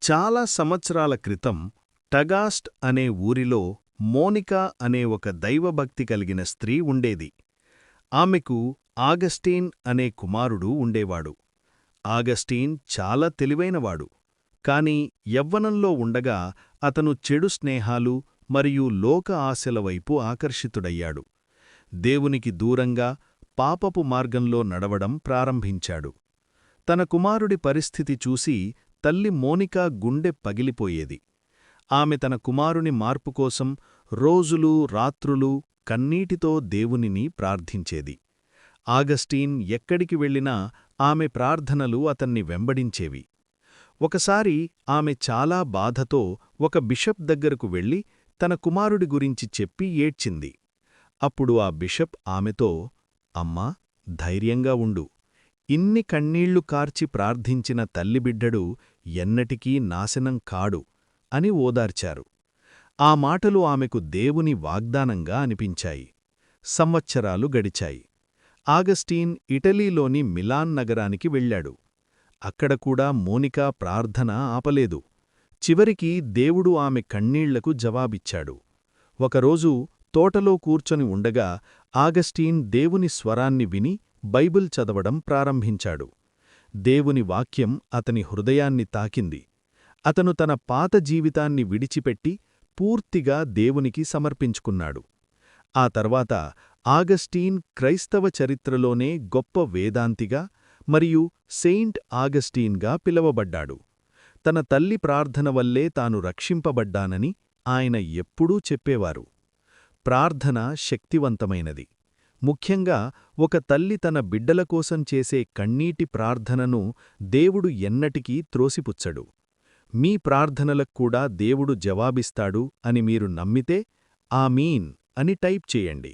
చాలా సంవత్సరాల క్రితం టగాస్ట్ అనే ఊరిలో మోనికా అనే ఒక దైవభక్తి కలిగిన స్త్రీ ఉండేది. ఆమెకు ఆగస్టీన్ అనే కుమారుడు ఉండేవాడు. ఆగస్టీన్ చాలా తెలివైనవాడు. కాని యవ్వనంలో ఉండగా అతను చెడు స్నేహాలు మరియు లోక ఆశల వైపు ఆకర్షితుడయ్యాడు. దేవునికి దూరంగా పాపపు మార్గంలో నడవడం ప్రారంభించాడు. తన కుమారుడి పరిస్థితి చూసి తల్లి మోనికా గుండె పగిలిపోయేది. ఆమె తన కుమారుని మార్పుకోసం రోజులూ రాత్రులూ కన్నీటితో దేవునిని ప్రార్థించేది. ఆగస్టీన్ ఎక్కడికి వెళ్ళినా ఆమె ప్రార్థనలు అతన్ని వెంబడించేవి. ఒకసారి ఆమె చాలా బాధతో ఒక బిషప్ దగ్గరకు వెళ్ళి తన కుమారుడి గురించి చెప్పి ఏడ్చింది. అప్పుడు ఆ బిషప్ ఆమెతో, అమ్మా, ధైర్యంగా ఉండు. ఇన్ని కన్నీళ్లు కార్చి ప్రార్థించిన తల్లిబిడ్డడు ఎన్నటికీ నాశనం కాడు అని ఓదార్చారు. ఆ మాటలు ఆమెకు దేవుని వాగ్దానంగా అనిపించాయి. సంవత్సరాలు గడిచాయి. ఆగస్టీన్ ఇటలీలోని మిలాన్ నగరానికి వెళ్ళాడు. అక్కడ కూడా మోనికా ప్రార్థన ఆపలేదు. చివరికి దేవుడు ఆమె కన్నీళ్లకు జవాబిచ్చాడు. ఒకరోజు తోటలో కూర్చొని ఉండగా ఆగస్టీన్ దేవుని స్వరాన్ని విని బైబిల్ చదవడం ప్రారంభించాడు. దేవుని వాక్యం అతని హృదయాన్ని తాకింది. అతను తన పాత జీవితాన్ని విడిచిపెట్టి పూర్తిగా దేవునికి సమర్పించుకున్నాడు. ఆ తర్వాత ఆగస్టీన్ క్రైస్తవ చరిత్రలోనే గొప్ప వేదాంతిగా మరియు సెయింట్ ఆగస్టీన్గా పిలవబడ్డాడు. తన తల్లి ప్రార్థన వల్లే తాను రక్షింపబడ్డానని ఆయన ఎప్పుడూ చెప్పేవారు. ప్రార్థన శక్తివంతమైనది. ముఖ్యంగా ఒక తల్లి తన బిడ్డల కోసం చేసే కన్నీటి ప్రార్థనను దేవుడు ఎన్నటికీ త్రోసిపుచ్చడు. మీ ప్రార్థనలక్కూడా దేవుడు జవాబిస్తాడు అని మీరు నమ్మితే ఆమీన్ అని టైప్ చేయండి.